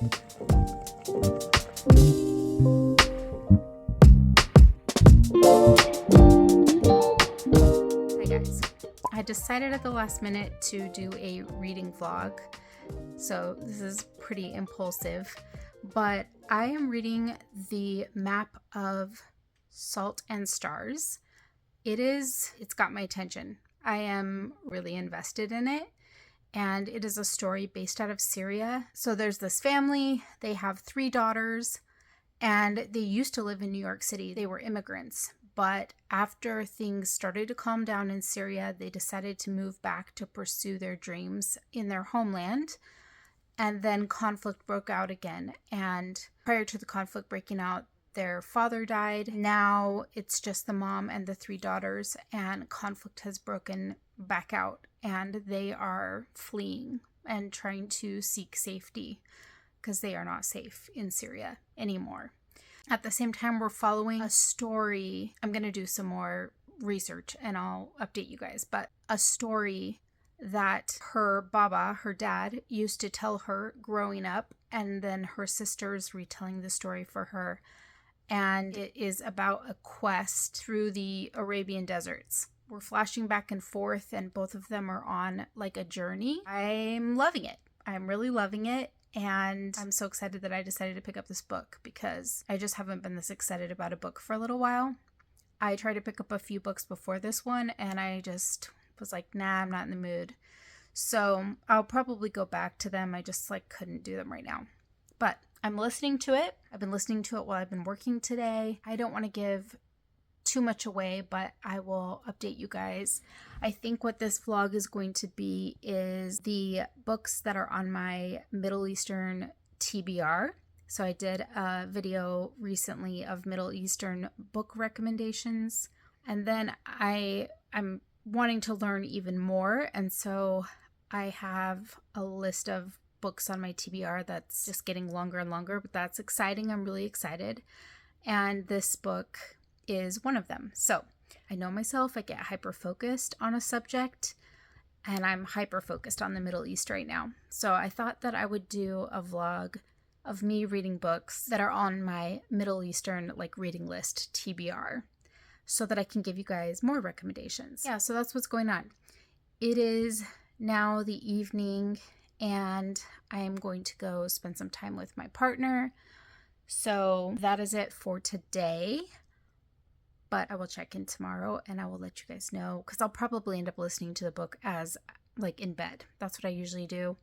Hi guys, I decided at the last minute to do a reading vlog, so this is pretty impulsive, but I am reading The Map of Salt and Stars. It's got my attention. I am really invested in it, and it is a story based out of Syria. So there's this family, they have 3 daughters, and they used to live in New York City. They were immigrants, but after things started to calm down in Syria, they decided to move back to pursue their dreams in their homeland. And then conflict broke out again. And prior to the conflict breaking out, their father died. Now it's just the mom and the 3 daughters, and conflict has broken back out, and they are fleeing and trying to seek safety because they are not safe in Syria anymore. At the same time, we're following a story. I'm going to do some more research and I'll update you guys, but a story that her baba, her dad, used to tell her growing up, and then her sister's retelling the story for her. And it is about a quest through the Arabian deserts. We're flashing back and forth, and both of them are on like a journey. I'm loving it. I'm really loving it. And I'm so excited that I decided to pick up this book because I just haven't been this excited about a book for a little while. I tried to pick up a few books before this one, and I just was like, nah, I'm not in the mood. So I'll probably go back to them. I just couldn't do them right now. But I'm listening to it. I've been listening to it while I've been working today. I don't want to give too much away, but I will update you guys. I think what this vlog is going to be is the books that are on my Middle Eastern TBR. So I did a video recently of Middle Eastern book recommendations, and then I'm wanting to learn even more, and so I have a list of books on my TBR that's just getting longer and longer, but that's exciting. I'm really excited, and this book is one of them. So I know myself, I get hyper focused on a subject, and I'm hyper focused on the Middle East right now. So I thought that I would do a vlog of me reading books that are on my Middle Eastern reading list TBR, so that I can give you guys more recommendations. Yeah, so that's what's going on. It is now the evening, and I am going to go spend some time with my partner. So that is it for today. But I will check in tomorrow and I will let you guys know, because I'll probably end up listening to the book as in bed. That's what I usually do.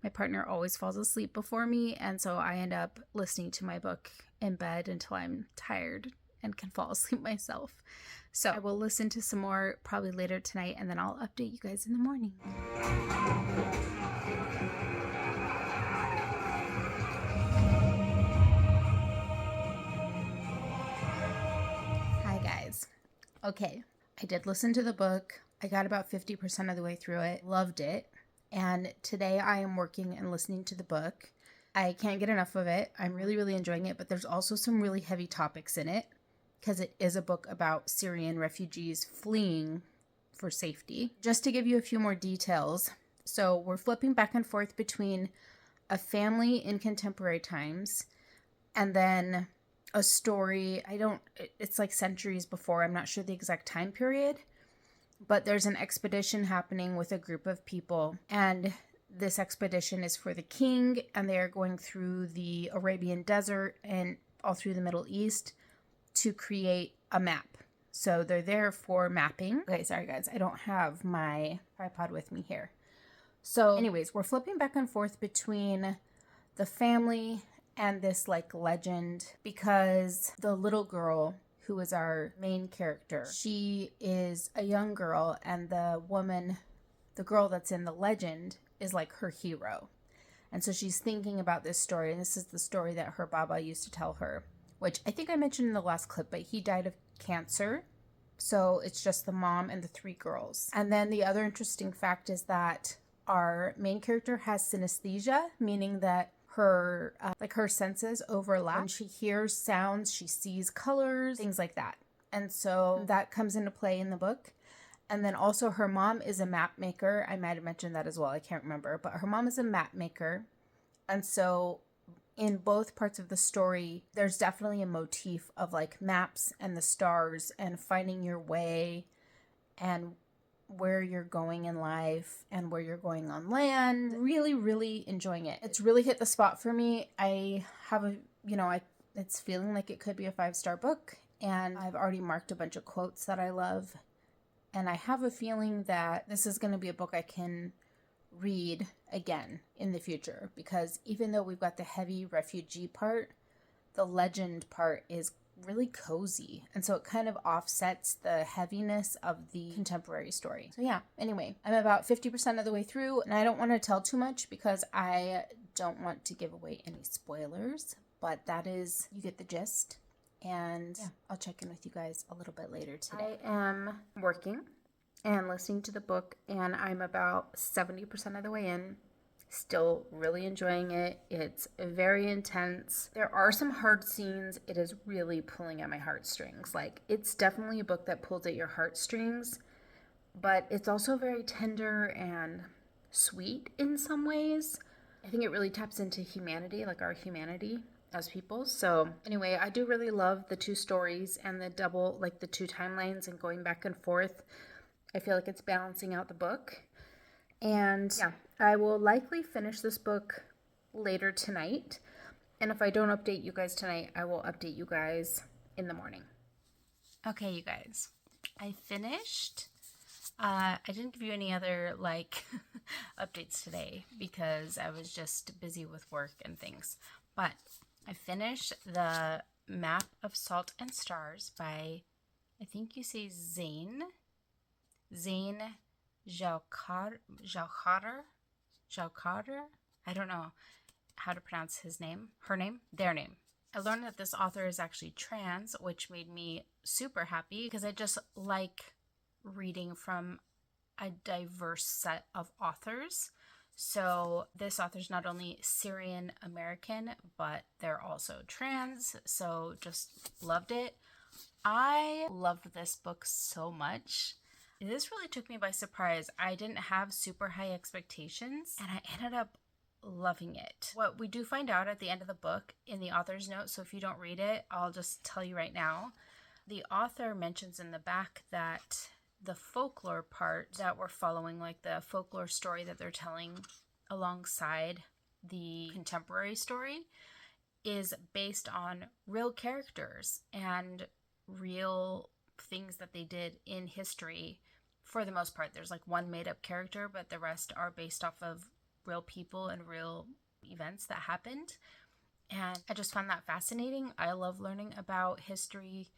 My partner always falls asleep before me, and so I end up listening to my book in bed until I'm tired and can fall asleep myself. So I will listen to some more probably later tonight, and then I'll update you guys in the morning. Hi guys. Okay, I did listen to the book. I got about 50% of the way through it. Loved it. And today I am working and listening to the book. I can't get enough of it. I'm really, really enjoying it, but there's also some really heavy topics in it because it is a book about Syrian refugees fleeing for safety. Just to give you a few more details. So we're flipping back and forth between a family in contemporary times and then a story. It's centuries before. I'm not sure the exact time period, but there's an expedition happening with a group of people, and this expedition is for the king, and they are going through the Arabian desert and all through the Middle East to create a map. So they're there for mapping. Okay, sorry guys, I don't have my tripod with me here. So anyways, we're flipping back and forth between the family and this legend, because the little girl who is our main character, she is a young girl, and the girl that's in the legend is her hero. And so she's thinking about this story, and this is the story that her baba used to tell her, which I think I mentioned in the last clip, but he died of cancer. So it's just the mom and the 3 girls. And then the other interesting fact is that our main character has synesthesia, meaning that her her senses overlap. When she hears sounds, she sees colors, things like that. And so that comes into play in the book. And then also her mom is a map maker. I might have mentioned that as well. I can't remember. But her mom is a map maker. And so in both parts of the story, there's definitely a motif of like maps and the stars and finding your way and where you're going in life and where you're going on land. Really, really enjoying it. It's really hit the spot for me. I have it's feeling like it could be a 5-star book, and I've already marked a bunch of quotes that I love. And I have a feeling that this is going to be a book I can read again in the future, because even though we've got the heavy refugee part, the legend part is really cozy, and so it kind of offsets the heaviness of the contemporary story. So yeah, anyway, I'm about 50% of the way through, and I don't want to tell too much because I don't want to give away any spoilers, but that is, you get the gist. And yeah, I'll check in with you guys a little bit later today. I am working and listening to the book, and I'm about 70% of the way in. Still really enjoying it. It's very intense. There are some hard scenes. It is really pulling at my heartstrings. Like, it's definitely a book that pulls at your heartstrings, but it's also very tender and sweet in some ways. I think it really taps into humanity, like our humanity as people. So anyway, I do really love the 2 stories and the the 2 timelines and going back and forth. I feel like it's balancing out the book. And yeah, I will likely finish this book later tonight. And if I don't update you guys tonight, I will update you guys in the morning. Okay, you guys, I finished. I didn't give you any other updates today because I was just busy with work and things. But I finished The Map of Salt and Stars by, I think you say Zane Jalkar. I don't know how to pronounce their name. I learned that this author is actually trans, which made me super happy because I just like reading from a diverse set of authors. So this author's not only Syrian American, but they're also trans. So just loved it. I loved this book so much. This really took me by surprise. I didn't have super high expectations, and I ended up loving it. What we do find out at the end of the book in the author's note, so if you don't read it, I'll just tell you right now. The author mentions in the back that the folklore part that we're following, like the folklore story that they're telling alongside the contemporary story, is based on real characters and real things that they did in history. For the most part, there's one made-up character, but the rest are based off of real people and real events that happened. And I just found that fascinating. I love learning about history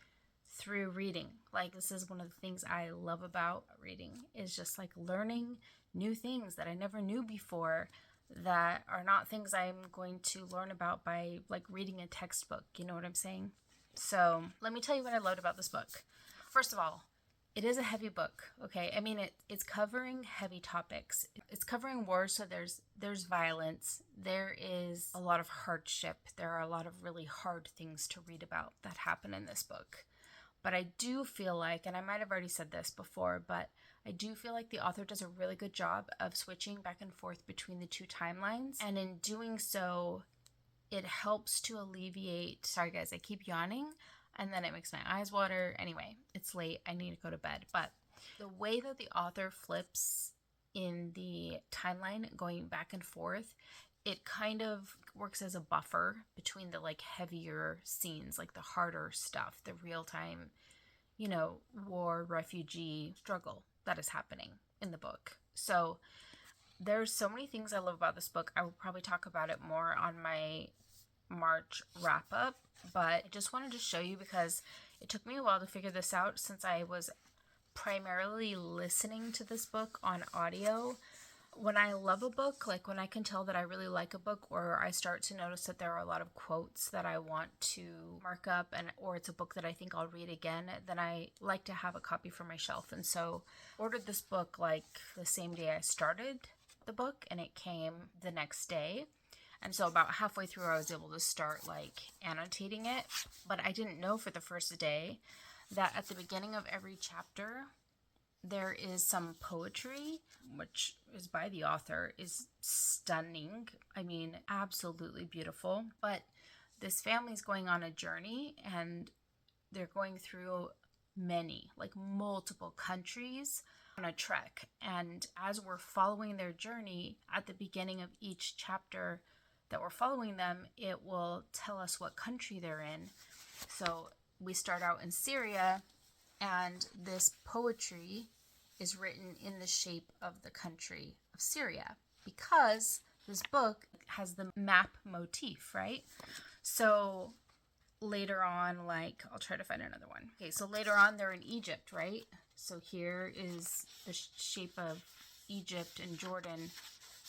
through reading. This is one of the things I love about reading, is just learning new things that I never knew before, that are not things I'm going to learn about by reading a textbook. You know what I'm saying? So let me tell you what I loved about this book. First of all, it is a heavy book, okay? I mean, it's covering heavy topics. It's covering war, so there's violence. There is a lot of hardship. There are a lot of really hard things to read about that happen in this book. But I do feel like, and I might have already said this before, but I do feel like the author does a really good job of switching back and forth between the 2 timelines. And in doing so, it helps to alleviate... Sorry, guys, I keep yawning, and then it makes my eyes water. Anyway, it's late. I need to go to bed. But the way that the author flips in the timeline, going back and forth, it kind of works as a buffer between the heavier scenes, the harder stuff, the real-time, war, refugee struggle that is happening in the book. So there's so many things I love about this book. I will probably talk about it more on my March wrap-up, but I just wanted to show you because it took me a while to figure this out, since I was primarily listening to this book on audio. When I love a book, when I can tell that I really like a book, or I start to notice that there are a lot of quotes that I want to mark up, or it's a book that I think I'll read again, then I like to have a copy for my shelf. And so ordered this book the same day I started the book, and it came the next day. And so about halfway through, I was able to start annotating it. But I didn't know for the first day that at the beginning of every chapter, There is some poetry, which is by the author, is stunning. I mean, absolutely beautiful. But this family is going on a journey, and they're going through multiple countries on a trek. And as we're following their journey, at the beginning of each chapter that we're following them, it will tell us what country they're in. So we start out in Syria, and this poetry is written in the shape of the country of Syria, because this book has the map motif, right? So later on, I'll try to find another one. Okay, so later on they're in Egypt, right? So here is the shape of Egypt and Jordan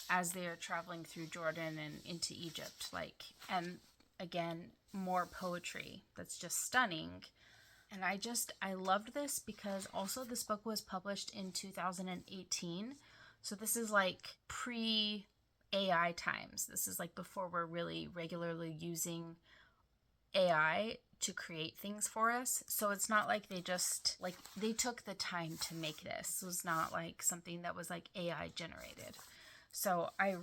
as they are traveling through Jordan and into Egypt. And again, more poetry that's just stunning. And I loved this because also this book was published in 2018. So this is pre-AI times. This is before we're really regularly using AI to create things for us. So it's not like they just they took the time to make this. It was not something that was AI generated. So I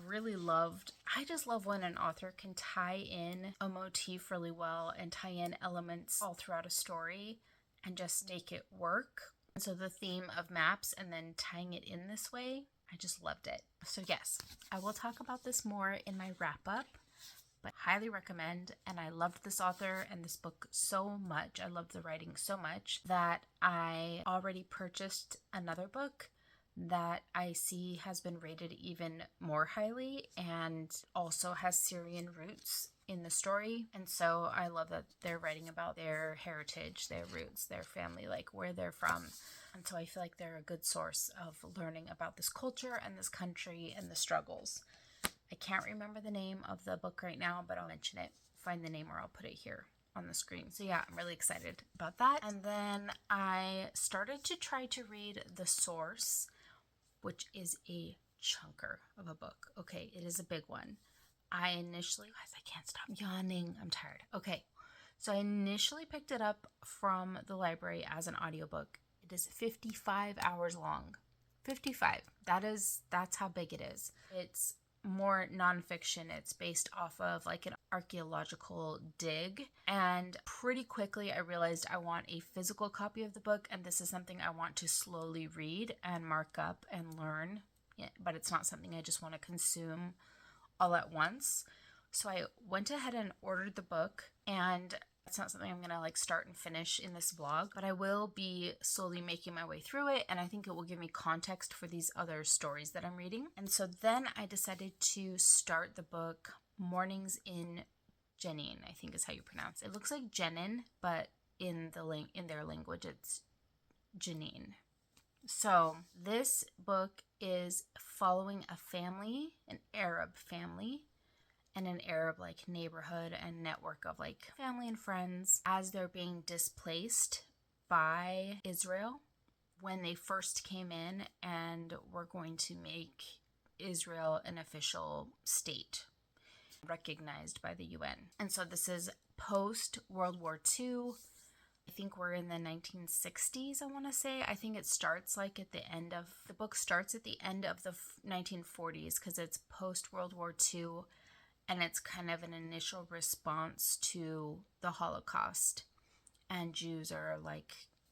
just love when an author can tie in a motif really well and tie in elements all throughout a story and just make it work. And so the theme of maps and then tying it in this way, I just loved it. So yes, I will talk about this more in my wrap up, but highly recommend. And I loved this author and this book so much. I loved the writing so much that I already purchased another book that I see has been rated even more highly and also has Syrian roots in the story. And so I love that they're writing about their heritage, their roots, their family, where they're from. And so I feel like they're a good source of learning about this culture and this country and the struggles. I can't remember the name of the book right now, but I'll mention it, find the name, or I'll put it here on the screen. So yeah, I'm really excited about that. And then I started to try to read The Source, which is a chunker of a book. Okay, it is a big one. Guys, I can't stop yawning. I'm tired. Okay, so I initially picked it up from the library as an audiobook. It is 55 hours long. 55. That's how big it is. It's more nonfiction. It's based off of an archaeological dig. And pretty quickly I realized I want a physical copy of the book, and this is something I want to slowly read and mark up and learn. Yeah, but it's not something I just want to consume all at once. So I went ahead and ordered the book, and it's not something I'm going to start and finish in this vlog, but I will be slowly making my way through it, and I think it will give me context for these other stories that I'm reading. And so then I decided to start the book Mornings in Jenin, I think is how you pronounce it. It looks like Jenin, but in their language it's Jenin. So this book is following a family, an Arab family, and an Arab neighborhood and network of family and friends as they're being displaced by Israel when they first came in and were going to make Israel an official state recognized by the UN. And so this is post World War II. I think we're in the 1960s, I want to say. I think it starts the book starts at the end of the 1940s because it's post World War II. And it's kind of an initial response to the Holocaust. And Jews are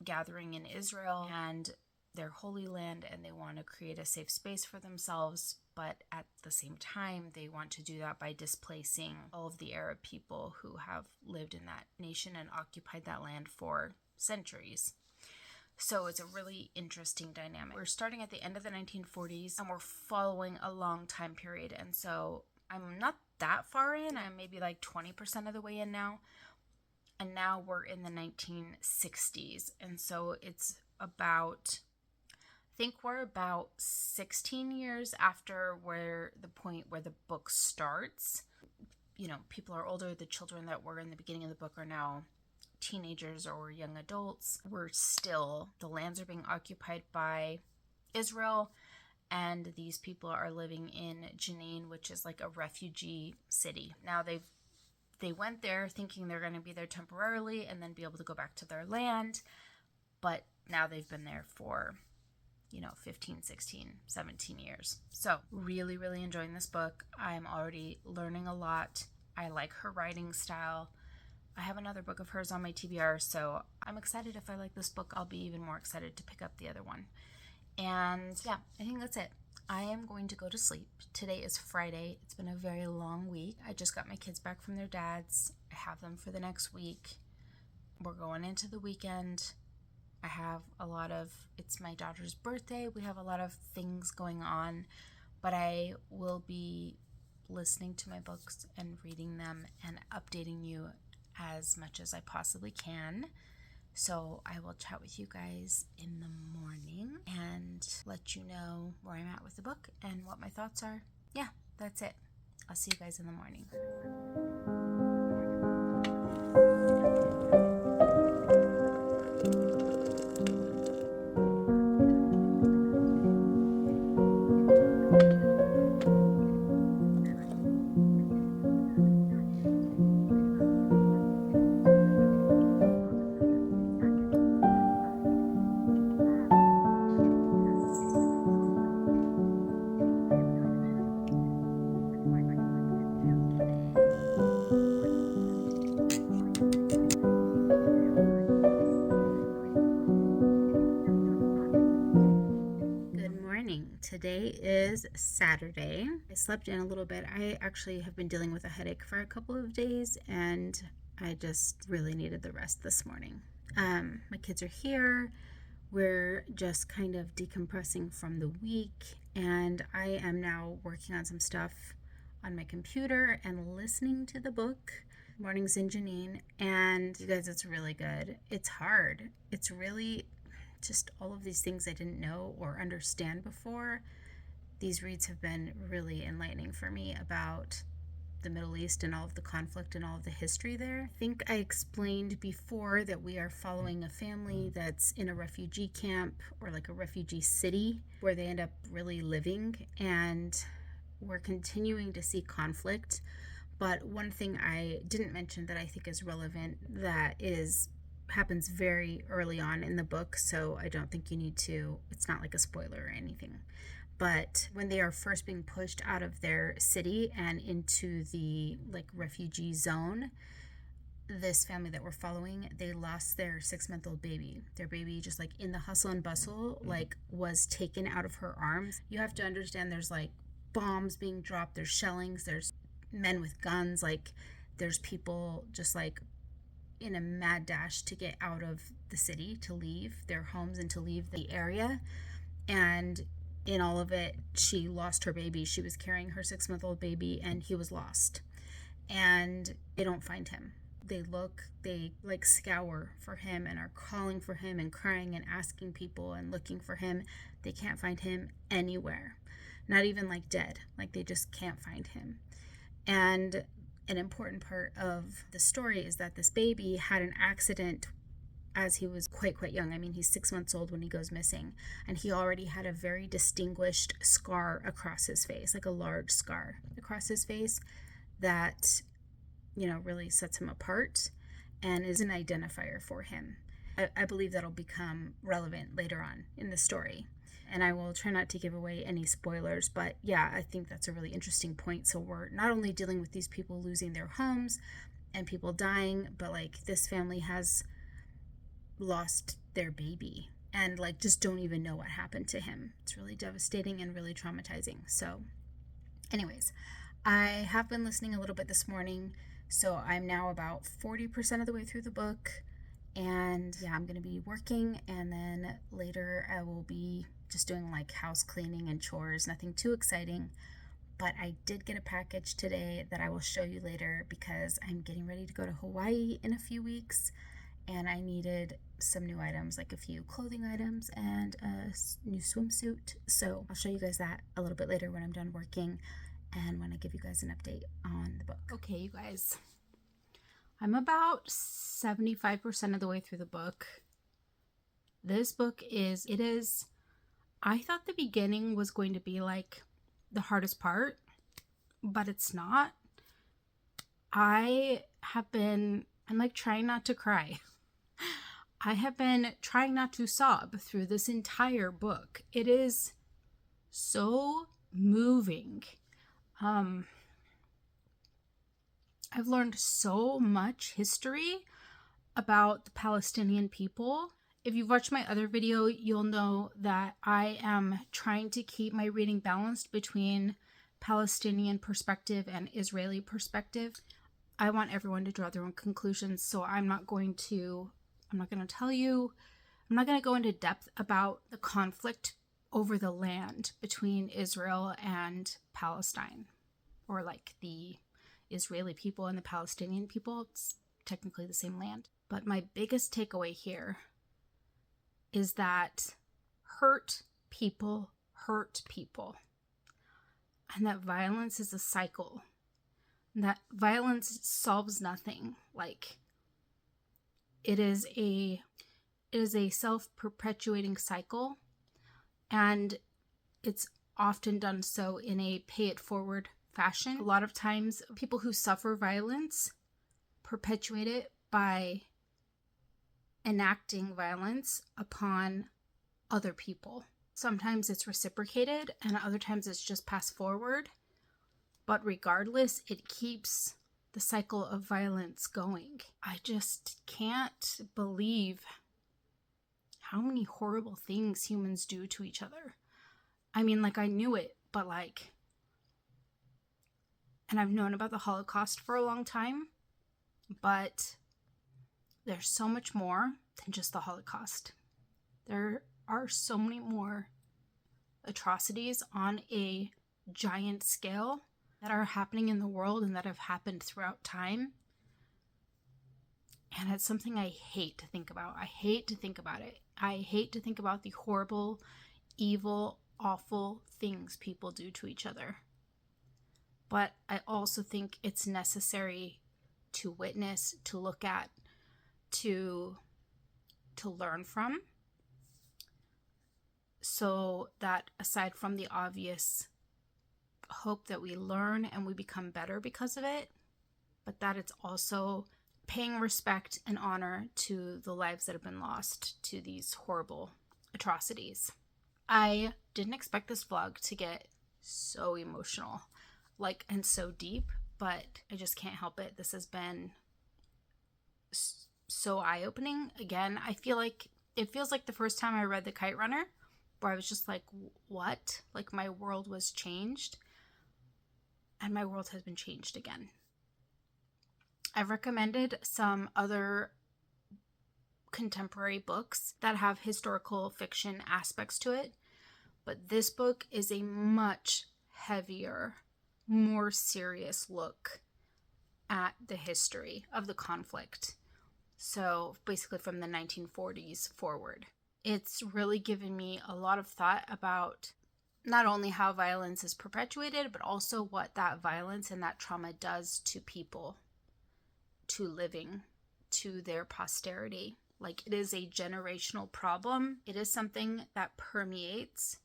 gathering in Israel and their Holy Land, and they want to create a safe space for themselves. But at the same time, they want to do that by displacing all of the Arab people who have lived in that nation and occupied that land for centuries. So it's a really interesting dynamic. We're starting at the end of the 1940s, and we're following a long time period. And so I'm not that far in. I'm maybe 20% of the way in now. And now we're in the 1960s. And so it's I think we're about 16 years after the point where the book starts. People are older. The children that were in the beginning of the book are now teenagers or young adults. The lands are being occupied by Israel. And these people are living in Jenin, which is a refugee city. Now they went there thinking they're going to be there temporarily and then be able to go back to their land. But now they've been there for 15, 16, 17 years. So really, really enjoying this book. I'm already learning a lot. I like her writing style. I have another book of hers on my TBR, so I'm excited. If I like this book, I'll be even more excited to pick up the other one. And yeah, I think that's it. I am going to go to sleep. Today is Friday. It's been a very long week. I just got my kids back from their dads. I have them for the next week. We're going into the weekend. I have it's my daughter's birthday. We have a lot of things going on, but I will be listening to my books and reading them and updating you as much as I possibly can. So I will chat with you guys in the morning and let you know where I'm at with the book and what my thoughts are. Yeah, that's it. I'll see you guys in the morning. Today is Saturday. I slept in a little bit. I actually have been dealing with a headache for a couple of days, and I just really needed the rest this morning. My kids are here. We're just kind of decompressing from the week, and I am now working on some stuff on my computer and listening to the book, Mornings in Jenin, and you guys, it's really good. It's hard. It's really just all of these things I didn't know or understand before. These reads have been really enlightening for me about the Middle East and all of the conflict and all of the history there. I think I explained before that we are following a family that's in a refugee camp or like a refugee city where they end up really living, and we're continuing to see conflict. But one thing I didn't mention that I think is relevant that happens very early on in the book, so I don't think you need to, it's not like a spoiler or anything. But when they are first being pushed out of their city and into the refugee zone, this family that we're following, they lost their 6-month-old baby. Their baby, just in the hustle and bustle, was taken out of her arms. You have to understand there's bombs being dropped, there's shellings, there's men with guns, there's people just in a mad dash to get out of the city, to leave their homes and to leave the area. And in all of it, she lost her baby. She was carrying her 6-month-old baby, and he was lost. And they don't find him. They scour for him and are calling for him and crying and asking people and looking for him. They can't find him anywhere. Not even dead. They just can't find him. And an important part of the story is that this baby had an accident as he was quite young. I mean, he's 6 months old when he goes missing, and he already had a very distinguished scar across his face, a large scar across his face that, really sets him apart and is an identifier for him. I believe that'll become relevant later on in the story. And I will try not to give away any spoilers, but yeah, I think that's a really interesting point. So we're not only dealing with these people losing their homes and people dying, but this family has lost their baby and just don't even know what happened to him. It's really devastating and really traumatizing. So anyways, I have been listening a little bit this morning, so I'm now about 40% of the way through the book. And yeah, I'm going to be working, and then later I will be just doing house cleaning and chores, nothing too exciting. But I did get a package today that I will show you later because I'm getting ready to go to Hawaii in a few weeks, and I needed some new items, a few clothing items and a new swimsuit. So I'll show you guys that a little bit later when I'm done working and when I give you guys an update on the book. Okay, you guys. I'm about 75% of the way through the book. This book I thought the beginning was going to be the hardest part, but it's not. I'm trying not to cry. I have been trying not to sob through this entire book. It is so moving. I've learned so much history about the Palestinian people. If you've watched my other video, you'll know that I am trying to keep my reading balanced between Palestinian perspective and Israeli perspective. I want everyone to draw their own conclusions, so I'm not going to tell you, I'm not going to go into depth about the conflict over the land between Israel and Palestine, or like the Israeli people and the Palestinian people. It's technically the same land. But my biggest takeaway here is that hurt people hurt people, and that violence is a cycle, and that violence solves nothing. Like, it is a self-perpetuating cycle, and it's often done so in a pay-it-forward fashion. A lot of times, people who suffer violence perpetuate it by enacting violence upon other people. Sometimes it's reciprocated, and other times it's just passed forward. But regardless, it keeps the cycle of violence going. I just can't believe how many horrible things humans do to each other. I mean, like, I knew it, but and I've known about the Holocaust for a long time, but there's so much more than just the Holocaust. There are so many more atrocities on a giant scale that are happening in the world and that have happened throughout time. And it's something I hate to think about. I hate to think about it. I hate to think about the horrible, evil, awful things people do to each other. But I also think it's necessary to witness, to look at, to learn from, so that aside from the obvious hope that we learn and we become better because of it, but that it's also paying respect and honor to the lives that have been lost to these horrible atrocities. I didn't expect this vlog to get so emotional, and so deep, but I just can't help it. This has been so eye-opening. Again, it feels like the first time I read The Kite Runner, where I was just like, what? Like, my world was changed, and my world has been changed again. I've recommended some other contemporary books that have historical fiction aspects to it, but this book is a much heavier, more serious look at the history of the conflict. So basically from the 1940s forward. It's really given me a lot of thought about not only how violence is perpetuated, but also what that violence and that trauma does to people, to living, to their posterity. Like, it is a generational problem. It is something that permeates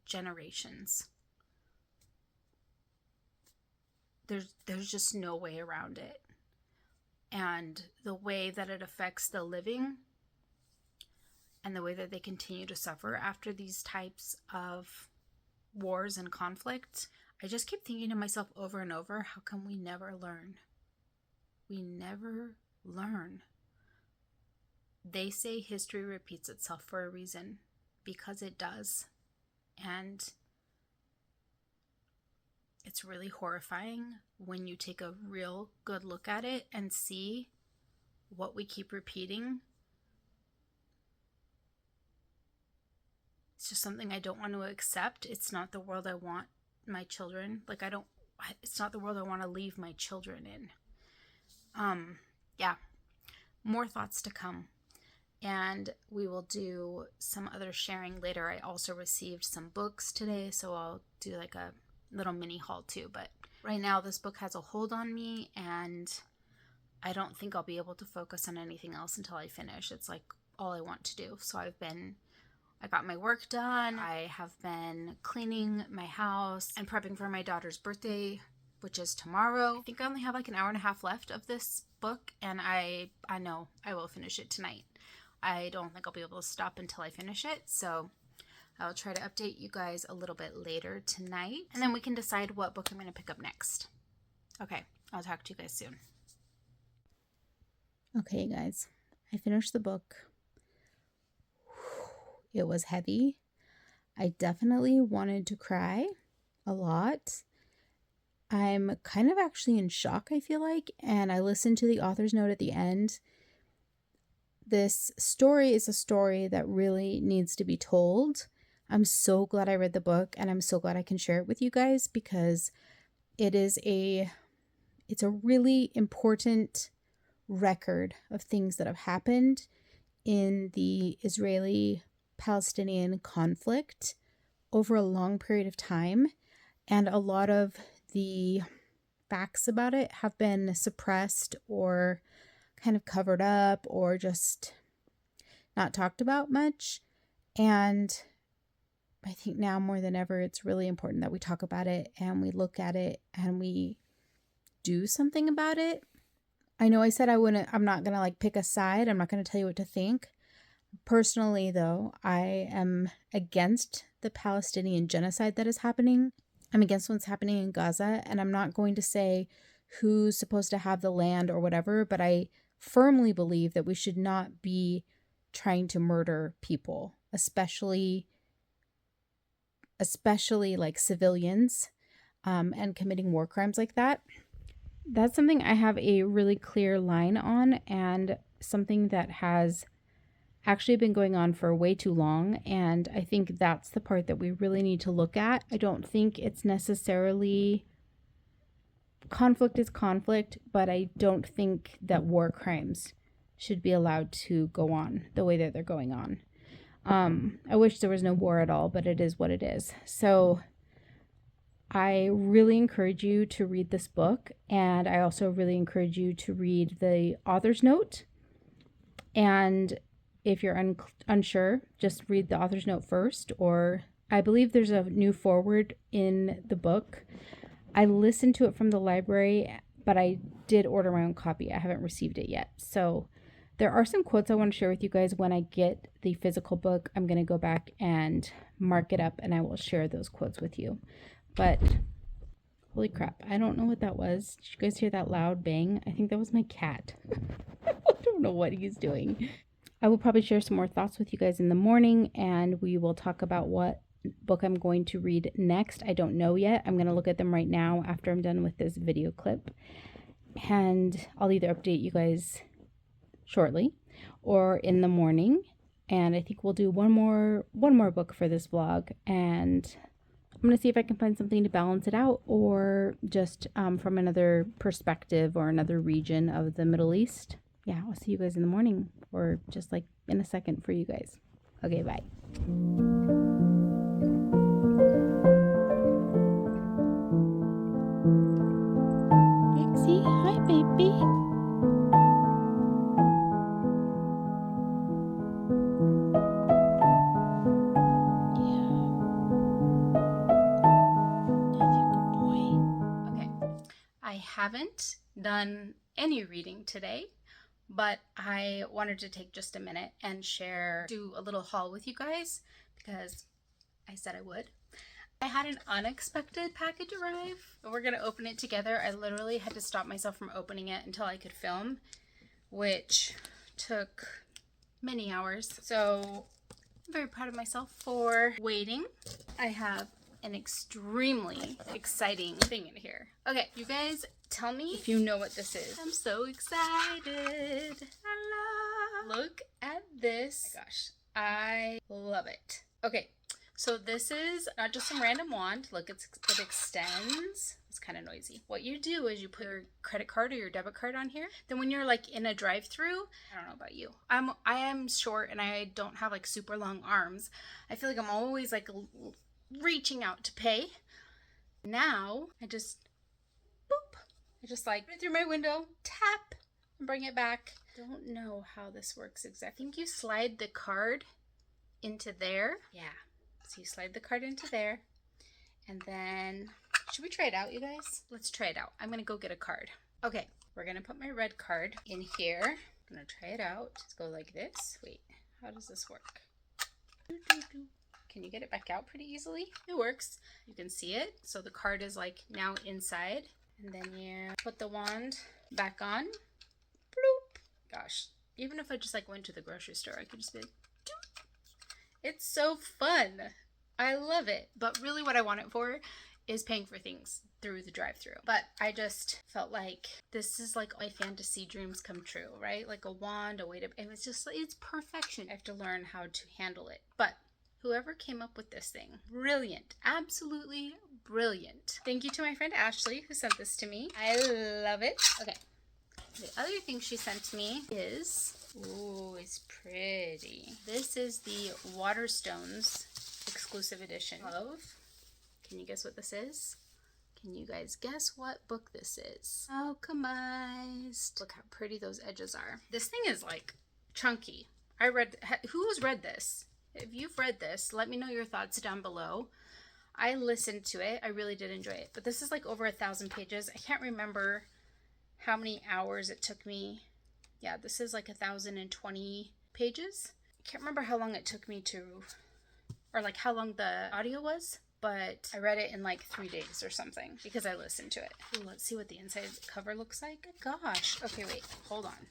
generations. There's just no way around it. And the way that it affects the living and the way that they continue to suffer after these types of wars and conflicts, I just keep thinking to myself over and over, how come we never learn? We never learn. They say history repeats itself for a reason, because it does. And it's really horrifying when you take a real good look at it and see what we keep repeating. It's just something I don't want to accept. It's not the world I want my children. It's not the world I want to leave my children in. Yeah, more thoughts to come. And we will do some other sharing later. I also received some books today, so I'll do like a little mini haul too. But right now this book has a hold on me, and I don't think I'll be able to focus on anything else until I finish. It's like all I want to do. So I got my work done. I have been cleaning my house and prepping for my daughter's birthday, which is tomorrow. I think I only have like an hour and a half left of this book, and I know I will finish it tonight. I don't think I'll be able to stop until I finish it. So I'll try to update you guys a little bit later tonight, and then we can decide what book I'm going to pick up next. Okay, I'll talk to you guys soon. Okay, guys, I finished the book. It was heavy. I definitely wanted to cry a lot. I'm kind of actually in shock, I feel like, and I listened to the author's note at the end. This story is a story that really needs to be told. I'm so glad I read the book, and I'm so glad I can share it with you guys, because it's a really important record of things that have happened in the Israeli-Palestinian conflict over a long period of time, and a lot of the facts about it have been suppressed or kind of covered up or just not talked about much. And I think now more than ever, it's really important that we talk about it and we look at it and we do something about it. I know I said I'm not going to like pick a side. I'm not going to tell you what to think. Personally, though, I am against the Palestinian genocide that is happening. I'm against what's happening in Gaza, and I'm not going to say who's supposed to have the land or whatever, but I firmly believe that we should not be trying to murder people, especially like civilians, and committing war crimes like that. That's something I have a really clear line on, and something that has actually been going on for way too long, and I think that's the part that we really need to look at. I don't think it's necessarily conflict is conflict, but I don't think that war crimes should be allowed to go on the way that they're going on. I wish there was no war at all, but it is what it is. So I really encourage you to read this book, and I also really encourage you to read the author's note. And if you're unsure, just read the author's note first, or I believe there's a new foreword in the book. I listened to it from the library, but I did order my own copy. I haven't received it yet. So there are some quotes I want to share with you guys when I get the physical book. I'm going to go back and mark it up, and I will share those quotes with you. But holy crap, I don't know what that was. Did you guys hear that loud bang? I think that was my cat. I don't know what he's doing. I will probably share some more thoughts with you guys in the morning, and we will talk about what book I'm going to read next. I don't know yet. I'm going to look at them right now after I'm done with this video clip, and I'll either update you guys shortly or in the morning. And I think we'll do one more book for this vlog, and I'm going to see if I can find something to balance it out, or just from another perspective or another region of the Middle East. Yeah, I'll see you guys in the morning, or just like in a second for you guys. Okay, bye. Lexi, hi, baby. I haven't done any reading today, but I wanted to take just a minute and do a little haul with you guys, because I said I would. I had an unexpected package arrive. We're going to open it together. I literally had to stop myself from opening it until I could film, which took many hours. So I'm very proud of myself for waiting. I have an extremely exciting thing in here. Okay, you guys tell me if you know what this is. I'm so excited. Look at this. Oh my gosh, I love it. Okay, so this is not just some random wand. Look, it extends. It's kind of noisy. What you do is you put your credit card or your debit card on here. Then when you're like in a drive-through, I don't know about you, I am short and I don't have like super long arms. I feel like I'm always like reaching out to pay. Now I just boop. I just like put it through my window, tap, and bring it back. Don't know how this works exactly. I think you slide the card into there. Yeah. So you slide the card into there, and then should we try it out, you guys? Let's try it out. I'm gonna go get a card. Okay, we're gonna put my red card in here. I'm gonna try it out. Just go like this. Wait, how does this work? Can you get it back out pretty easily? It works. You can see it. So the card is like now inside. And then you put the wand back on. Bloop. Gosh, even if I just like went to the grocery store, I could just be like, doop. It's so fun. I love it. But really what I want it for is paying for things through the drive-thru. But I just felt like this is like my fantasy dreams come true, right? Like a wand, a way to, and it's just, it's perfection. I have to learn how to handle it. But whoever came up with this thing, brilliant, absolutely brilliant. Thank you to my friend Ashley who sent this to me. I love it. Okay. The other thing she sent me is, ooh, it's pretty. This is the Waterstones exclusive edition of, can you guess what this is? Can you guys guess what book this is? Alchemized. Look how pretty those edges are. This thing is like chunky. Who's read this? If you've read this, let me know your thoughts down below. I listened to it. I really did enjoy it. But this is like over 1,000 pages. I can't remember how many hours it took me. Yeah, this is like 1,020 pages. I can't remember how long it took me to, or like how long the audio was, but I read it in like 3 days or something because I listened to it. Ooh, let's see what the inside cover looks like. Gosh. Okay, wait, hold on.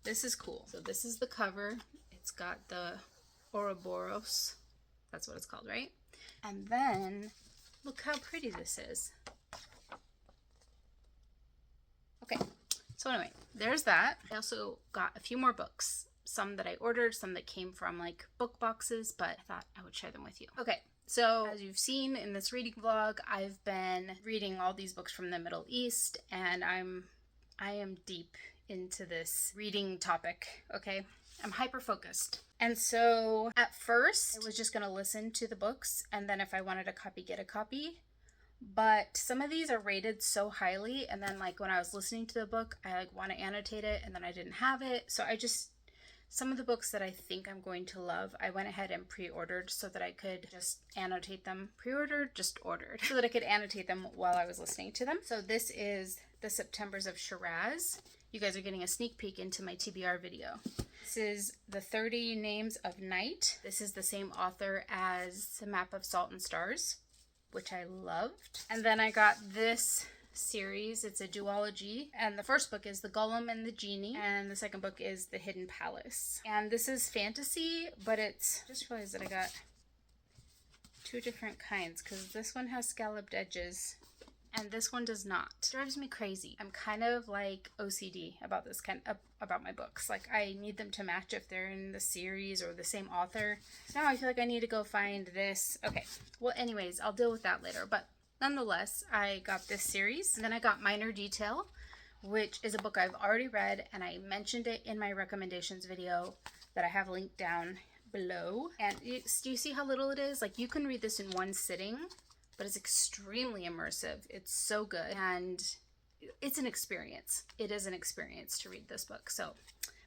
This is cool. So this is the cover. It's got the Ouroboros. That's what it's called, right? And then look how pretty this is. Okay, so anyway, there's that. I also got a few more books. Some that I ordered, some that came from like book boxes, but I thought I would share them with you. Okay, so as you've seen in this reading vlog, I've been reading all these books from the Middle East, and I am deep into this reading topic, okay? I'm hyper focused. And so at first I was just gonna listen to the books, and then if I wanted a copy, get a copy. But some of these are rated so highly, and then like when I was listening to the book, I like want to annotate it, and then I didn't have it. So some of the books that I think I'm going to love, I went ahead and pre-ordered so that I could just annotate them. Pre-ordered, just ordered, so that I could annotate them while I was listening to them. So this is The Septembers of Shiraz. You guys are getting a sneak peek into my TBR video. This is The 30 Names of Night. This is the same author as The Map of Salt and Stars, which I loved. And then I got this series. It's a duology, and the first book is The Golem and the Genie, and the second book is The Hidden Palace. And this is fantasy, but it's, just realized that I got two different kinds, because this one has scalloped edges and this one does not. It drives me crazy. I'm kind of like OCD about this about my books. Like, I need them to match if they're in the series or the same author. So now I feel like I need to go find this. Okay, well anyways, I'll deal with that later, but nonetheless, I got this series. And then I got Minor Detail, which is a book I've already read, and I mentioned it in my recommendations video that I have linked down below. And do you see how little it is? Like, you can read this in one sitting, but it's extremely immersive. It's so good, and it's an experience. It is an experience to read this book. So,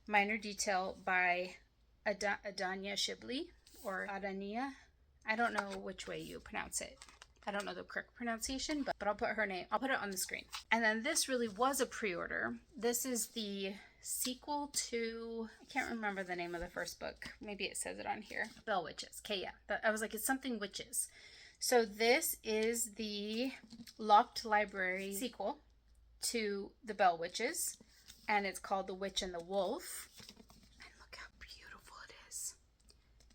Minor Detail by Adania Shibli, or Adania. I don't know which way you pronounce it. I don't know the correct pronunciation, but I'll put her name. I'll put it on the screen. And then this really was a pre-order. This is the sequel to, I can't remember the name of the first book. Maybe it says it on here. Bell Witches. Okay, yeah. I was like, it's something witches. So this is the Locked Library sequel to The Bell Witches, and it's called The Witch and the Wolf. And look how beautiful it is.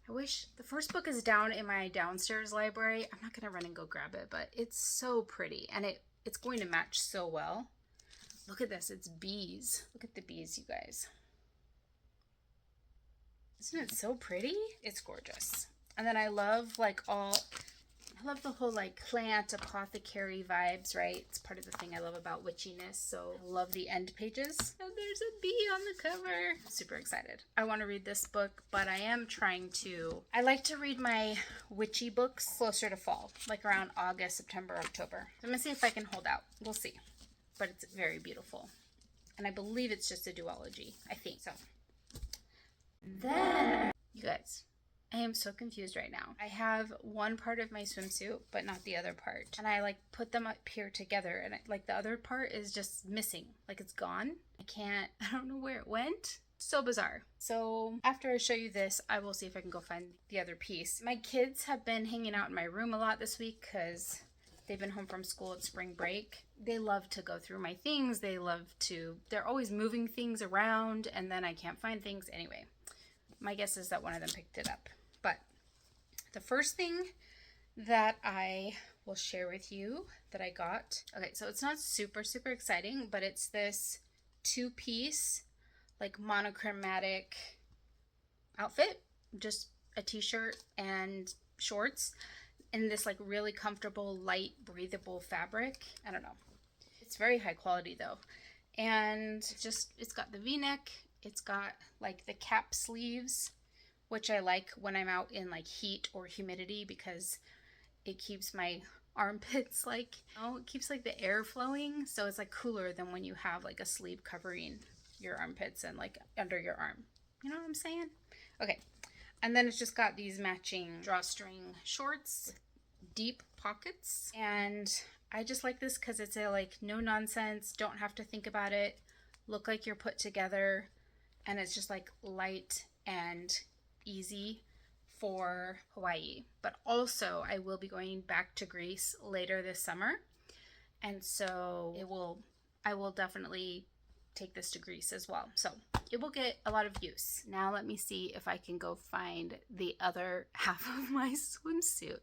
I wish the first book is down in my downstairs library. I'm not gonna run and go grab it, but it's so pretty, and it's going to match so well. Look at this, it's bees. Look at the bees, you guys. Isn't it so pretty? It's gorgeous. And then I love the whole like plant apothecary vibes, right? It's part of the thing I love about witchiness. So I love the end pages. And there's a bee on the cover. I'm super excited. I want to read this book, but I like to read my witchy books closer to fall, like around August, September, October. So I'm gonna see if I can hold out. We'll see. But it's very beautiful. And I believe it's just a duology. I think so. Then, you guys, I am so confused right now. I have one part of my swimsuit, but not the other part. And I like put them up here together, and like the other part is just missing. Like, it's gone. I don't know where it went. So bizarre. So after I show you this, I will see if I can go find the other piece. My kids have been hanging out in my room a lot this week because they've been home from school at spring break. They love to go through my things. They're always moving things around, and then I can't find things. Anyway, my guess is that one of them picked it up. But the first thing that I will share with you that I got. Okay, so it's not super exciting, but it's this 2-piece like monochromatic outfit, just a t-shirt and shorts in this like really comfortable, light, breathable fabric. I don't know. It's very high quality though. And it's got the V-neck. It's got like the cap sleeves, which I like when I'm out in like heat or humidity because it keeps my armpits like, it keeps like the air flowing. So it's like cooler than when you have like a sleeve covering your armpits and like under your arm. You know what I'm saying? Okay. And then it's just got these matching drawstring shorts, deep pockets. And I just like this because it's a like no nonsense, don't have to think about it, look like you're put together. And it's just like light and easy for Hawaii. But also I will be going back to Greece later this summer. And so I will definitely take this to Greece as well. So it will get a lot of use. Now let me see if I can go find the other half of my swimsuit.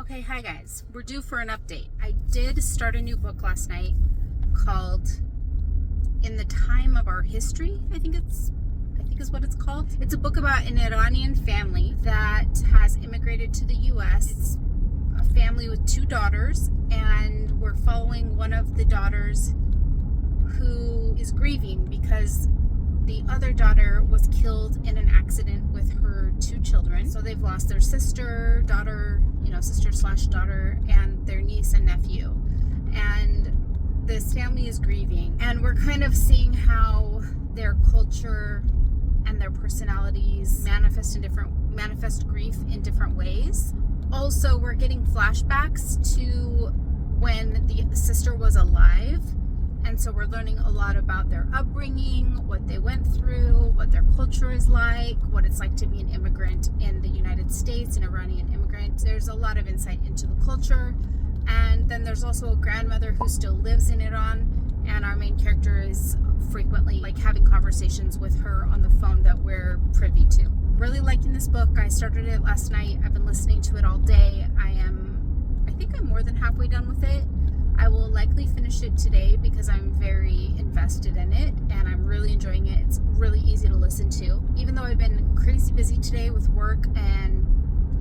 Okay, hi guys. We're due for an update. I did start a new book last night called In the Time of Our History, I think is what it's called. It's a book about an Iranian family that has immigrated to the US. It's a family with 2 daughters, and we're following one of the daughters who is grieving because the other daughter was killed in an accident with her 2 children. So they've lost their sister, daughter, sister/daughter, and their niece and nephew. And this family is grieving, and we're kind of seeing how their culture and their personalities manifest grief in different ways. Also, we're getting flashbacks to when the sister was alive, and so we're learning a lot about their upbringing, what they went through, what their culture is like, what it's like to be an immigrant in the United States, an Iranian immigrant. There's a lot of insight into the culture. And then there's also a grandmother who still lives in Iran, and our main character is frequently like having conversations with her on the phone that we're privy to. Really liking this book. I started it last night. I've been listening to it all day. I think I'm more than halfway done with it. I will likely finish it today because I'm very invested in it and I'm really enjoying it. It's really easy to listen to. Even though I've been crazy busy today with work and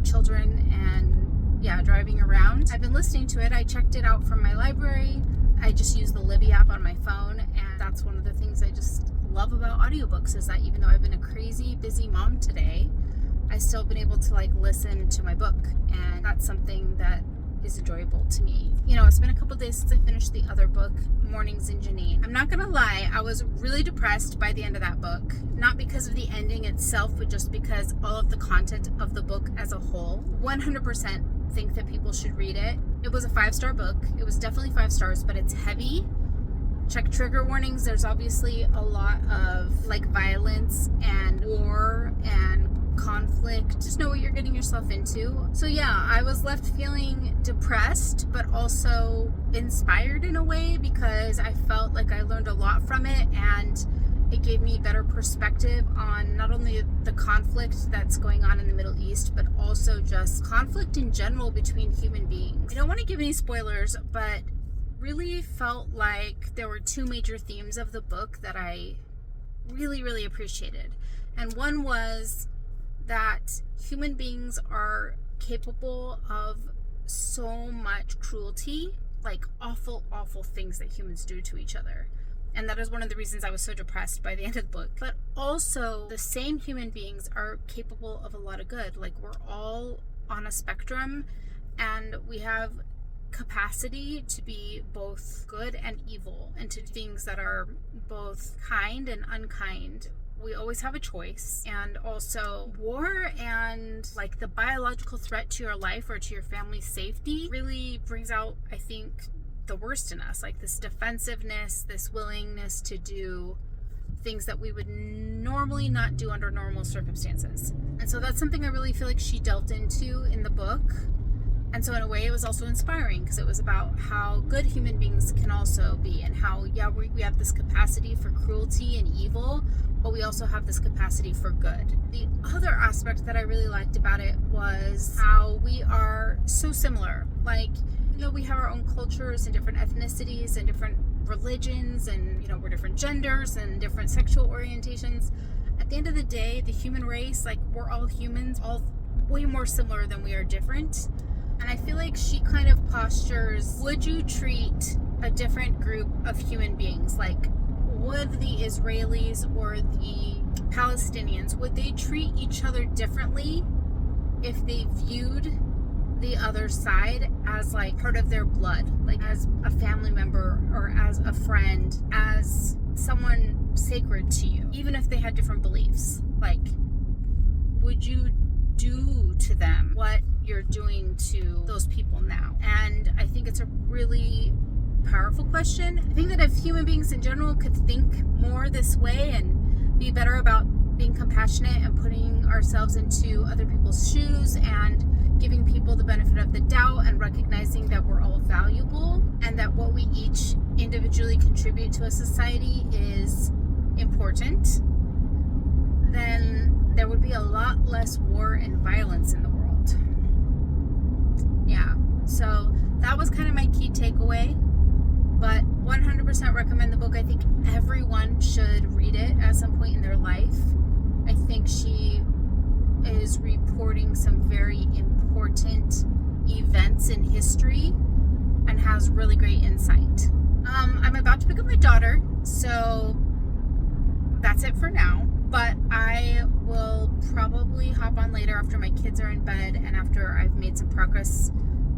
children and driving around, I've been listening to it. I checked it out from my library. I just use the Libby app on my phone, and that's one of the things I just love about audiobooks is that even though I've been a crazy busy mom today, I still been able to like listen to my book, and that's something that is enjoyable to me. It's been a couple days since I finished the other book, Mornings in Jenin. I'm not gonna lie, I was really depressed by the end of that book, not because of the ending itself, but just because all of the content of the book as a whole. 100% think that people should read it. It was a 5-star book. It was definitely 5 stars, but it's heavy. Check trigger warnings. There's obviously a lot of like violence and war and conflict. Just know what you're getting yourself into. So yeah, I was left feeling depressed, but also inspired in a way because I felt like I learned a lot from it, and it gave me better perspective on not only the conflict that's going on in the Middle East, but also just conflict in general between human beings. I don't want to give any spoilers, but really felt like there were 2 major themes of the book that I really appreciated. And one was that human beings are capable of so much cruelty, like awful things that humans do to each other. And that is one of the reasons I was so depressed by the end of the book. But also, the same human beings are capable of a lot of good. Like, we're all on a spectrum, and we have capacity to be both good and evil, and to do things that are both kind and unkind. We always have a choice. And also, war and like the biological threat to your life or to your family's safety really brings out, I think, the worst in us, like this defensiveness, this willingness to do things that we would normally not do under normal circumstances. And so that's something I really feel like she delved into in the book. And so in a way it was also inspiring, because it was about how good human beings can also be, and how, yeah, we have this capacity for cruelty and evil, but we also have this capacity for good. The other aspect that I really liked about it was how we are so similar. Like, you know, we have our own cultures and different ethnicities and different religions, and, you know, we're different genders and different sexual orientations. At the end of the day, the human race, like, we're all humans, all way more similar than we are different. And I feel like she kind of postures, would you treat a different group of human beings, like would the Israelis or the Palestinians, would they treat each other differently if they viewed the other side as like part of their blood, like as a family member or as a friend, as someone sacred to you, even if they had different beliefs? Like, would you do to them what you're doing to those people now? And I think it's a really powerful question. I think that if human beings in general could think more this way and be better about being compassionate and putting ourselves into other people's shoes and giving people the benefit of the doubt and recognizing that we're all valuable and that what we each individually contribute to a society is important, then there would be a lot less war and violence in the world. Yeah, so that was kind of my key takeaway, but 100% recommend the book. I think everyone should read it at some point in their life. I think she is reporting some very important events in history and has really great insight. I'm about to pick up my daughter, so that's it for now. But I will probably hop on later after my kids are in bed and after I've made some progress,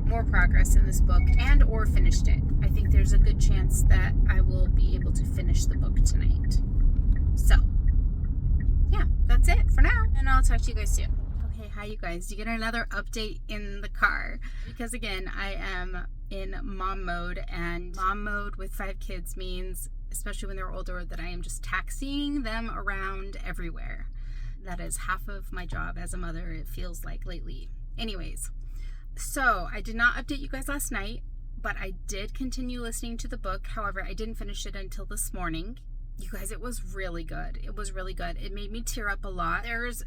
more progress in this book, and or finished it. I think there's a good chance that I will be able to finish the book tonight. So, yeah, that's it for now. And I'll talk to you guys soon. Okay, hi you guys. You get another update in the car. Because again, I am in mom mode, and mom mode with 5 kids means, especially when they're older, that I am just taxiing them around everywhere. That is half of my job as a mother, it feels like lately. Anyways, so I did not update you guys last night, but I did continue listening to the book. However, I didn't finish it until this morning. You guys, it was really good. It was really good. It made me tear up a lot. There's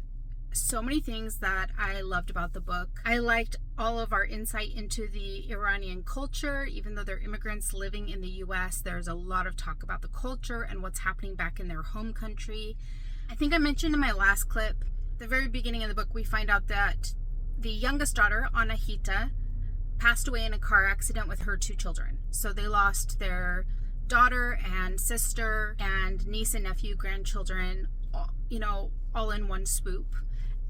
so many things that I loved about the book. I liked all of our insight into the Iranian culture. Even though they're immigrants living in the US, there's a lot of talk about the culture and what's happening back in their home country. I think I mentioned in my last clip, the very beginning of the book, we find out that the youngest daughter, Anahita, passed away in a car accident with her 2 children. So they lost their daughter and sister and niece and nephew, grandchildren, you know, all in one swoop.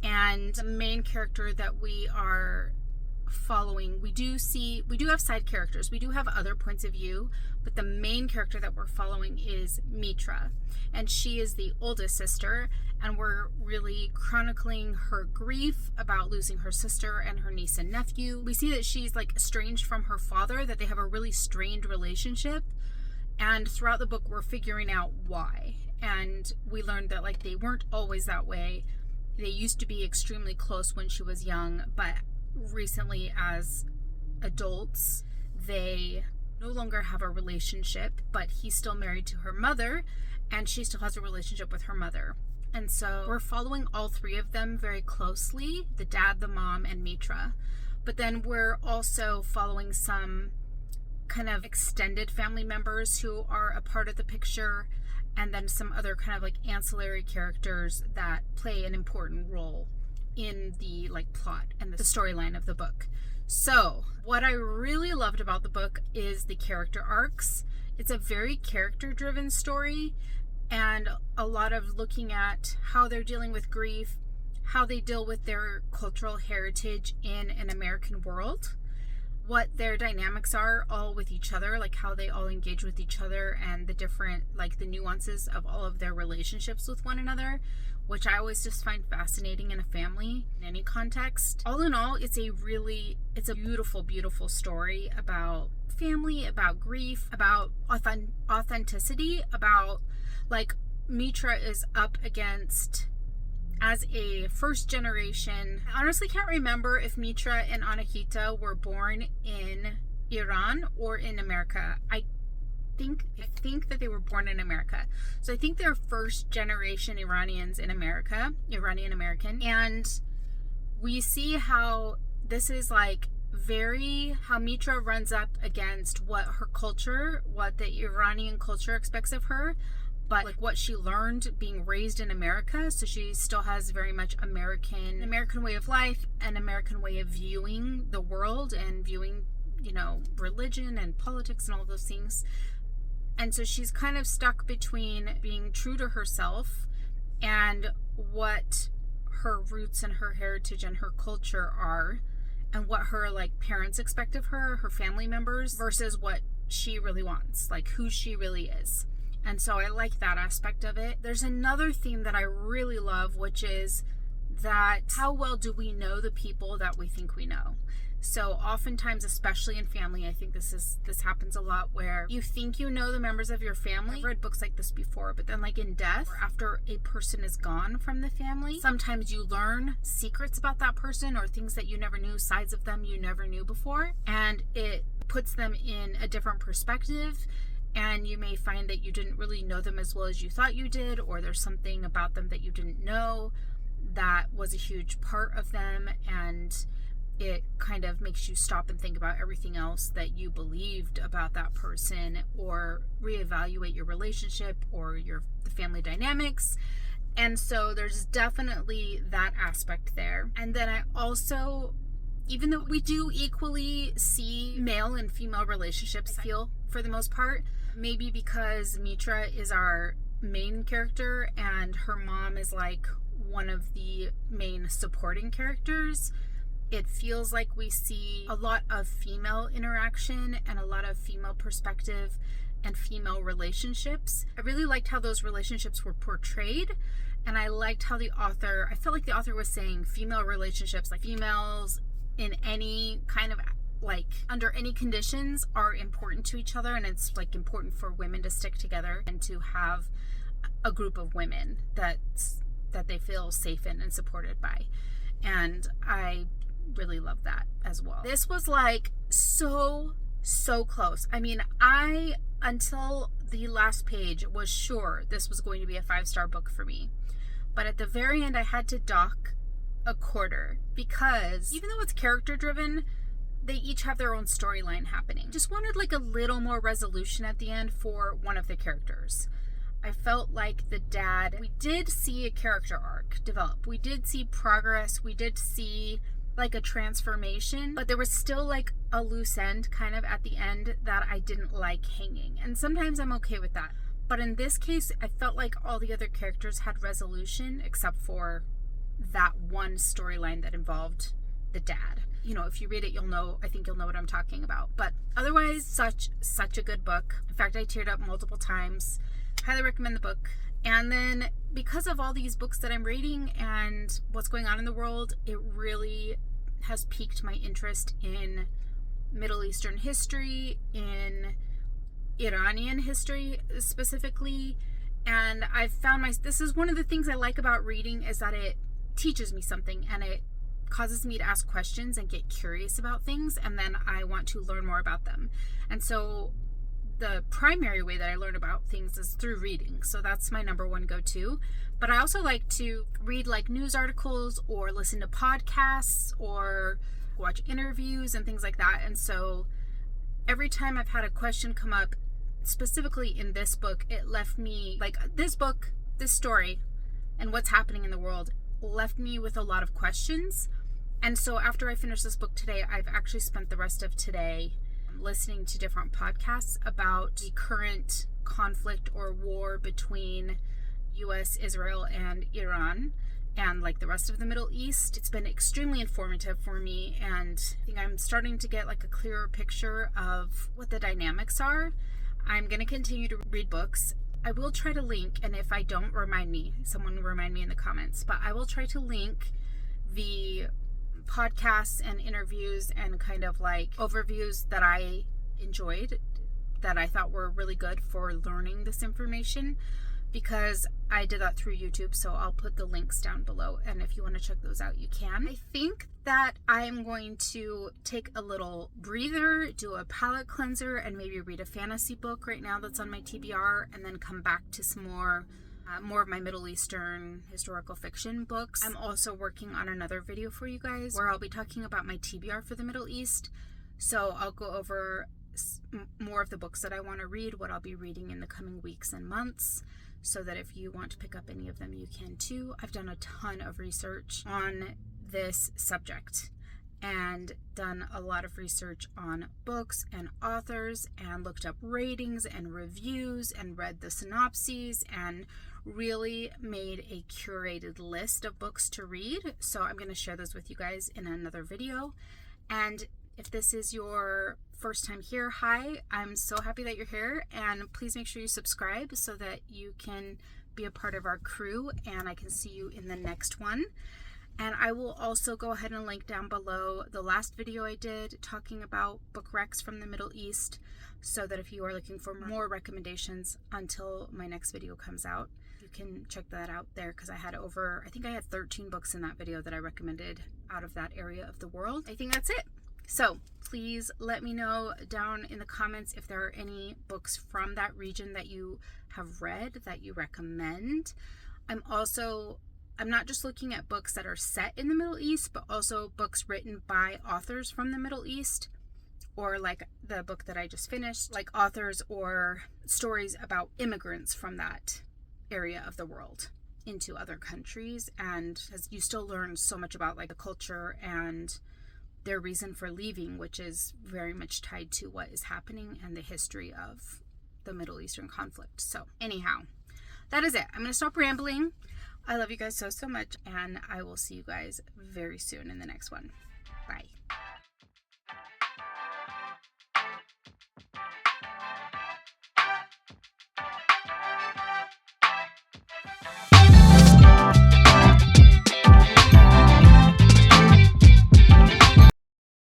And the main character that we are following, we do have side characters, we do have other points of view, but the main character that we're following is Mitra, and she is the oldest sister, and we're really chronicling her grief about losing her sister and her niece and nephew. We see that she's like estranged from her father, that they have a really strained relationship, and throughout the book we're figuring out why. And we learned that like they weren't always that way. They used to be extremely close when she was young, but recently as adults, they no longer have a relationship, but he's still married to her mother, and she still has a relationship with her mother. And so we're following all 3 of them very closely, the dad, the mom, and Mitra. But then we're also following some kind of extended family members who are a part of the picture, and then some other kind of like ancillary characters that play an important role in the like plot and the storyline of the book. So what I really loved about the book is the character arcs. It's a very character driven story, and a lot of looking at how they're dealing with grief, how they deal with their cultural heritage in an American world. what their dynamics are all with each other, like how they all engage with each other and the different, like the nuances of all of their relationships with one another, which I always just find fascinating in a family in any context. All in all, it's a beautiful, beautiful story about family, about grief, about authenticity, about like Mitra is up against as a first generation. I honestly can't remember if Mitra and Anahita were born in Iran or in America. I think that they were born in America. So I think they're first generation Iranians in America, Iranian American. And we see how this is like how Mitra runs up against what her culture, what the Iranian culture expects of her, but like what she learned being raised in America. So she still has very much American way of life, an American way of viewing the world and viewing, religion and politics and all those things. And so she's kind of stuck between being true to herself and what her roots and her heritage and her culture are, and what her like parents expect of her, her family members, versus what she really wants, like who she really is. And so I like that aspect of it. There's another theme that I really love, which is that how well do we know the people that we think we know? So oftentimes, especially in family, I think this happens a lot, where you think you know the members of your family. I've read books like this before, but then like in death, or after a person is gone from the family, sometimes you learn secrets about that person or things that you never knew, sides of them you never knew before, and it puts them in a different perspective. And you may find that you didn't really know them as well as you thought you did, or there's something about them that you didn't know that was a huge part of them, and it kind of makes you stop and think about everything else that you believed about that person, or reevaluate your relationship or the family dynamics. And so there's definitely that aspect there. And then I also, even though we do equally see male and female relationships, I feel, for the most part, maybe because Mitra is our main character and her mom is like one of the main supporting characters, it feels like we see a lot of female interaction and a lot of female perspective and female relationships. I really liked how those relationships were portrayed, and I liked how I felt like the author was saying female relationships, like females in any kind of, like, under any conditions, are important to each other, and it's like important for women to stick together and to have a group of women that they feel safe in and supported by. And I really love that as well. This was like so close. I mean, I, until the last page, was sure this was going to be a 5-star book for me, but at the very end I had to dock a quarter, because even though it's character driven, they each have their own storyline happening. Just wanted like a little more resolution at the end for one of the characters. I felt like the dad, we did see a character arc develop. We did see progress. We did see like a transformation, but there was still like a loose end kind of at the end that I didn't like hanging. And sometimes I'm okay with that. But in this case, I felt like all the other characters had resolution except for that one storyline that involved the dad. If you read it, I think you'll know what I'm talking about. But otherwise, such a good book. In fact, I teared up multiple times. Highly recommend the book. And then because of all these books that I'm reading and what's going on in the world, it really has piqued my interest in Middle Eastern history, in Iranian history specifically. And I've found this is one of the things I like about reading, is that it teaches me something and it causes me to ask questions and get curious about things, and then I want to learn more about them. And so the primary way that I learn about things is through reading. So that's my number one go-to. But I also like to read like news articles or listen to podcasts or watch interviews and things like that. And so every time I've had a question come up, specifically in this book, it left me, like, this book, this story, and what's happening in the world left me with a lot of questions. And so after I finished this book today, I've actually spent the rest of today listening to different podcasts about the current conflict or war between US, Israel, and Iran. and like the rest of the Middle East. It's been extremely informative for me, and I think I'm starting to get like a clearer picture of what the dynamics are. I'm going to continue to read books. I will try to link, and if I don't, remind me. Someone remind me in the comments. But I will try to link the podcasts and interviews and kind of like overviews that I enjoyed, that I thought were really good for learning this information, because I did that through YouTube. So I'll put the links down below, and if you want to check those out, you can. I think that I'm going to take a little breather, do a palate cleanser, and maybe read a fantasy book right now that's on my TBR, and then come back to some more of my Middle Eastern historical fiction books. I'm also working on another video for you guys where I'll be talking about my TBR for the Middle East. So I'll go over more of the books that I want to read, what I'll be reading in the coming weeks and months, so that if you want to pick up any of them, you can too. I've done a ton of research on this subject and done a lot of research on books and authors, and looked up ratings and reviews and read the synopses and really made a curated list of books to read. So I'm going to share those with you guys in another video. And if this is your first time here, hi, I'm so happy that you're here, and please make sure you subscribe so that you can be a part of our crew and I can see you in the next one. And I will also go ahead and link down below the last video I did talking about book recs from the Middle East, so that if you are looking for more recommendations until my next video comes out, you can check that out there, because I think I had 13 books in that video that I recommended out of that area of the world. I think that's it. So please let me know down in the comments if there are any books from that region that you have read that you recommend. I'm not just looking at books that are set in the Middle East, but also books written by authors from the Middle East, or like the book that I just finished, like authors or stories about immigrants from that area of the world into other countries. And as you still learn so much about like the culture and their reason for leaving, which is very much tied to what is happening and the history of the Middle Eastern conflict. So anyhow, that is it. I'm going to stop rambling. I love you guys so much, and I will see you guys very soon in the next one.